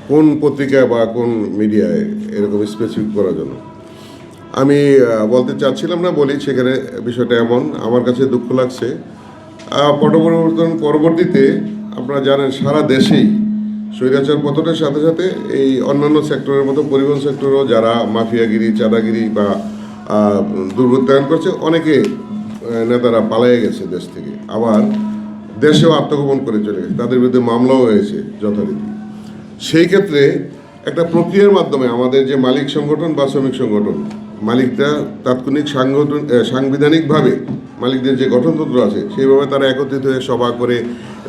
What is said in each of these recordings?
কোন পত্রিকায় বা কোন মিডিয়ায় এরকম স্পেসিফিক করার জন্য আমি বলতে চাচ্ছিলাম না, বলি সেখানে বিষয়টা এমন। আমার কাছে দুঃখ লাগছে, পরবর্তীতে আপনারা জানেন সারা দেশেই স্বৈরাচার পতনের সাথে সাথে এই অন্যান্য সেক্টরের মতো পরিবহন সেক্টরও যারা মাফিয়াগিরি, চাঁদাগিরি বা দুর্বৃত্তায়ন করছে, অনেকে নেতারা পালিয়ে গেছে দেশ থেকে, আবার দেশেও আত্মগোপন করে চলে গেছে, তাদের বিরুদ্ধে মামলাও হয়েছে যথারীতি। সেই ক্ষেত্রে একটা প্রক্রিয়ার মাধ্যমে আমাদের যে মালিক সংগঠন বা শ্রমিক সংগঠন, মালিকরা তাৎক্ষণিক সাংবিধানিকভাবে মালিকদের যে গঠনতন্ত্র আছে সেইভাবে তারা একত্রিত হয়ে সভা করে,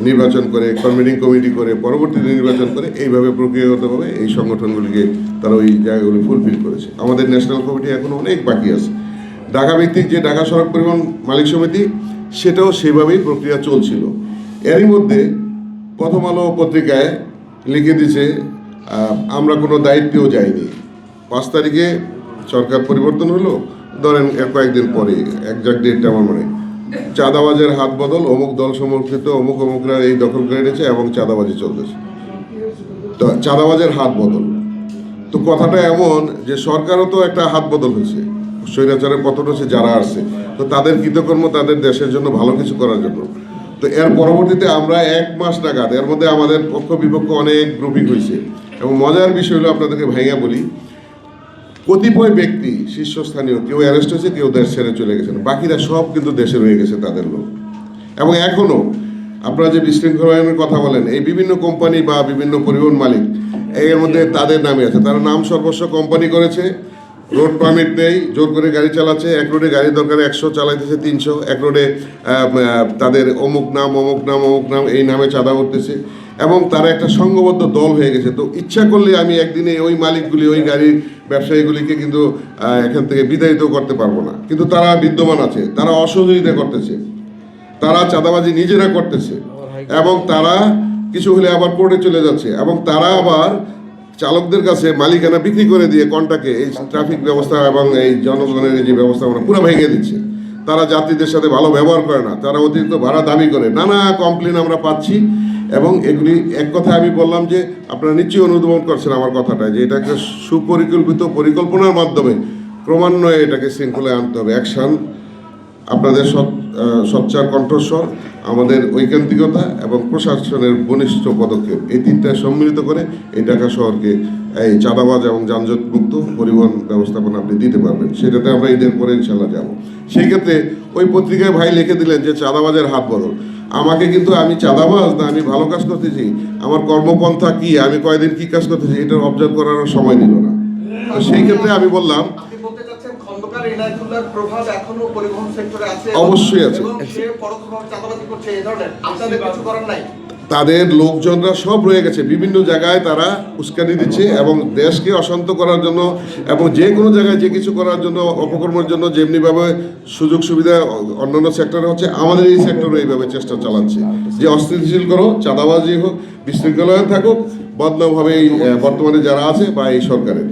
নির্বাচন করে, কনভেনিং কমিটি করে, পরবর্তীতে নির্বাচন করে, এইভাবে প্রক্রিয়াগতভাবে এই সংগঠনগুলিকে তারা ওই জায়গাগুলি ফুলফিল করেছে। আমাদের ন্যাশনাল কমিটি এখনও অনেক বাকি আছে। ঢাকা ভিত্তিক যে ঢাকা সড়ক পরিবহন মালিক সমিতি, সেটাও সেভাবেই প্রক্রিয়া চলছিল। এরই মধ্যে প্রথম আলো পত্রিকায় লিখে দিছে আমরা কোনো দায়িত্বেও যাইনি। 5 তারিখে সরকার পরিবর্তন হলো, ধরেন কয়েকদিন পরে, একজাক্ট ডেটটা আমার মনে, চাঁদাবাজের হাত বদল, অমুক দল সমর্থিত অমুকরা এই দখল করে নিয়েছে এবং চাঁদাবাজি চলতেছে। তো চাঁদাবাজের হাত বদল, তো কথাটা এমন যে সরকারও তো একটা হাত বদল হয়েছে, স্বৈরাচারের পতন হচ্ছে যারা আসছে, তো তাদের কৃতকর্ম তাদের দেশের জন্য ভালো কিছু করার জন্য। তো এর পরবর্তীতে আমরা 1 মাস নাগাদ এর মধ্যে আমাদের পক্ষ বিপক্ষ অনেক গ্রুপিং হয়েছে। এবং মজার বিষয় হলো, আপনাদেরকে ভাইয়া বলি, কতিপয় ব্যক্তি শীর্ষস্থানীয় কেউ অ্যারেস্ট হয়েছে, কেউ দেশ ছেড়ে চলে গেছেন, বাকিরা সব কিন্তু দেশে রয়ে গেছে তাদের লোক। এবং এখনও আপনারা যে বিশৃঙ্খলায়নের কথা বলেন, এই বিভিন্ন কোম্পানি বা বিভিন্ন পরিবহন মালিক এর মধ্যে তাদের নামে আছে, তারা নাম সর্বস্ব কোম্পানি করেছে, রোড পারমিট নেই, জোর করে গাড়ি চালাচ্ছে, এক রোডে গাড়ি দরকার 100 চালাইতেছে 300, এক রোডে তাদের অমুক নাম এই নামে চাঁদা করতেছে, এবং তারা একটা সংঘবদ্ধ দল হয়ে গেছে। তো ইচ্ছা করলে আমি একদিনে ওই মালিকগুলি, ওই গাড়ির ব্যবসায়ীগুলিকে কিন্তু এখান থেকে বিতাড়িত করতে পারবো না, কিন্তু তারা বিদ্যমান আছে, তারা অসহযোগিতা করতেছে, তারা চাঁদাবাজি নিজেরা করতেছে, এবং তারা কিছু হলে আবার কোর্টে চলে যাচ্ছে, এবং তারা আবার চালকদের কাছে মালিকানা বিক্রি করে দিয়ে কন্টাকে এই ট্রাফিক ব্যবস্থা এবং এই জনগণের যে ব্যবস্থাপনা পুরো ভেঙে দিচ্ছে। তারা যাত্রীদের সাথে ভালো ব্যবহার করে না, তারা অতিরিক্ত ভাড়া দাবি করে, নানা কমপ্লেন আমরা পাচ্ছি। এবং এগুলি এক কথা আমি বললাম যে আপনারা নিশ্চয়ই অনুধাবন করছেন আমার কথাটা, যে এটা একটা সুপরিকল্পিত পরিকল্পনার মাধ্যমে ক্রমান্বয়ে এটাকে শৃঙ্খলায় আনতে হবে। অ্যাকশন, আপনাদের সোচ্চার কণ্ঠস্বর, আমাদের ঐকান্তিকতা এবং প্রশাসনের বলিষ্ঠ পদক্ষেপ, এই 3টা সম্মিলিত করে এই ঢাকা শহরকে এই চাঁদাবাজ এবং যানজট মুক্ত পরিবহন ব্যবস্থাপনা আপনি দিতে পারবেন। সেটাতে আমরা ঈদের পরে ইনশাল্লাহ যাব। সেই ক্ষেত্রে ওই পত্রিকায় ভাই লিখে দিলেন যে চাঁদাবাজের হাত বদল। আমাকে কিন্তু আমি চাঁদাবাজ না, আমি ভালো কাজ করতেছি, আমার কর্মপন্থা কি, আমি কয়দিন কি কাজ করতেছি, এটার অবজার্ভ করার সময় দিল না। তো সেই ক্ষেত্রে আমি বললাম অবশ্যই আছে, তাদের লোকজনরা সব রয়ে গেছে বিভিন্ন জায়গায়, তারা উস্কানি দিচ্ছে এবং দেশকে অশান্ত করার জন্য এবং যে কোনো জায়গায় যে কিছু করার জন্য, অপকর্মের জন্য যেমনিভাবে সুযোগ সুবিধা অন্যান্য সেক্টরে হচ্ছে, আমাদের এই সেক্টরে এইভাবে চেষ্টা চালাচ্ছে যে অস্থিতিশীল করো, চাঁদাবাজি হোক, বিশৃঙ্খলায়ন থাকুক, বদনামভাবে এই বর্তমানে যারা আছে বা এই সরকারের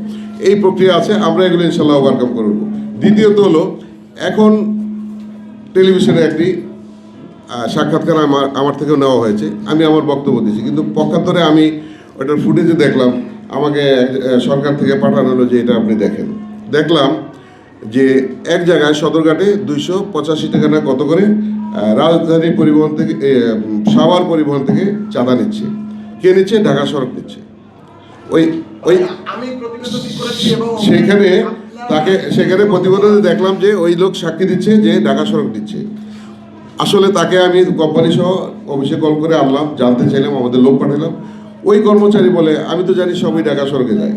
এই প্রক্রিয়া আছে, আমরা এগুলো ইনশাল্লাহ ওভারকাম করব। দ্বিতীয়ত হলো, এখন টেলিভিশনে একটি সাক্ষাৎকার আমার থেকেও নেওয়া হয়েছে, আমি আমার বক্তব্য দিয়েছি, কিন্তু পক্ষান্তরে আমি ওটার ফুটেজে দেখলাম, আমাকে সরকার থেকে পাঠানো হলো যে এটা আপনি দেখেন। দেখলাম যে এক জায়গায় সদরঘাটে 285 টাকা না কত করে রাজধানী পরিবহন থেকে, সাভার পরিবহন থেকে চাঁদা নিচ্ছে। কে নিচ্ছে? ঢাকা সড়ক নিচ্ছে। ওই সেখানে প্রতিবেদনে দেখলাম যে ওই লোক সাক্ষী দিচ্ছে যে ঢাকা সড়ক দিচ্ছে। আসলে তাকে আমি কোম্পানি সহ অফিসে কল করে আনলাম, জানতে চাইলাম, আমাদের লোক পাঠালাম। ওই কর্মচারী বলে আমি তো জানি সবই ঢাকা সড়কে যায়,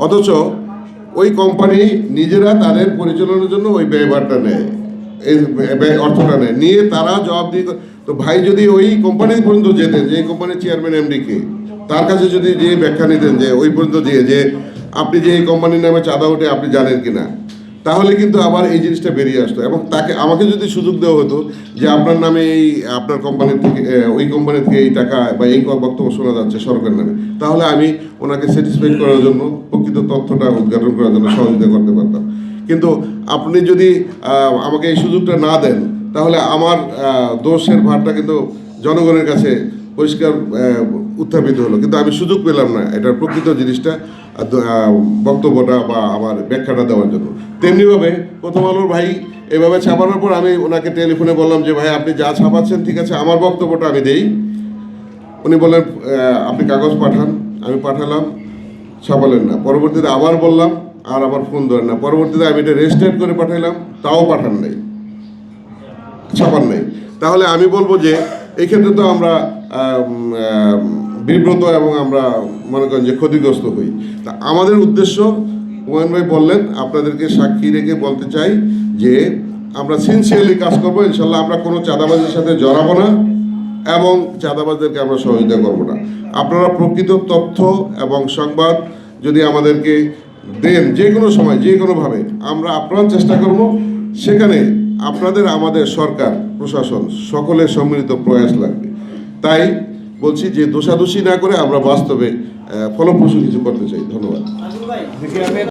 অথচ ওই কোম্পানি নিজেরা তাদের পরিচালনার জন্য ওই ব্যয়ভারটা নেয়, এই অর্থটা নেয়, নিয়ে তারা জবাব দিয়ে। তো ভাই যদি ওই কোম্পানি পর্যন্ত যেতেন, যে কোম্পানির চেয়ারম্যান এমডিকে, তার কাছে যদি যে ব্যাখ্যা নিতেন যে ওই পর্যন্ত যে আপনি যে এই কোম্পানির নামে চাঁদা ওঠে আপনি জানেন কিনা, তাহলে কিন্তু আবার এই জিনিসটা বেরিয়ে আসতো। এবং আমাকে যদি সুযোগ দেওয়া হতো যে আপনার নামে এই আপনার কোম্পানির থেকে, ওই কোম্পানি থেকে এই টাকা বা এই বক্তব্য শোনা যাচ্ছে সরকারের নামে, তাহলে আমি ওনাকে স্যাটিসফাই করার জন্য, প্রকৃত তথ্যটা উদ্ঘাটন করার জন্য সহযোগিতা করতে পারতাম। কিন্তু আপনি যদি আমাকে এই সুযোগটা না দেন, তাহলে আমার দোষের ভারটা কিন্তু জনগণের কাছে পরিষ্কার উত্থাপিত হলো, কিন্তু আমি সুযোগ পেলাম না এটার প্রকৃত জিনিসটা বক্তব্যটা বা আমার ব্যাখ্যাটা দেওয়ার জন্য। তেমনিভাবে প্রথম আলোর ভাই এভাবে ছাপানোর পর আমি ওনাকে টেলিফোনে বললাম যে ভাই আপনি যা ছাপাচ্ছেন ঠিক আছে, আমার বক্তব্যটা আমি দেই। উনি বললেন আপনি কাগজ পাঠান। আমি পাঠালাম, ছাপালেন না। পরবর্তীতে আবার বললাম, আর আমার ফোন ধরেন না। পরবর্তীতে আমি এটা রেজিস্টার করে পাঠালাম, তাও পাঠান নাই, ছাপান নাই। তাহলে আমি বলবো যে এই ক্ষেত্রে তো আমরা বিব্রত এবং আমরা মনে করেন যে ক্ষতিগ্রস্ত হই। তা আমাদের উদ্দেশ্য, হুমায়ুন ভাই বললেন, আপনাদেরকে সাক্ষী রেখে বলতে চাই যে আমরা সিনসিয়ারলি কাজ করবো ইনশাল্লাহ। আমরা কোনো চাঁদাবাজের সাথে জড়াবো না এবং চাঁদাবাজদেরকে আমরা সহযোগিতা করবো না। আপনারা প্রকৃত তথ্য এবং সংবাদ যদি আমাদেরকে দেন যে কোনো সময় যে কোনোভাবে, আমরা আপ্রাণ চেষ্টা করব। সেখানে আপনাদের, আমাদের সরকার, প্রশাসন সকলের সম্মিলিত প্রয়াস লাগবে। তাই বলছি যে দোষাদোষী না করে আমরা বাস্তবে ফলপ্রসূ কিছু করতে চাই। ধন্যবাদ।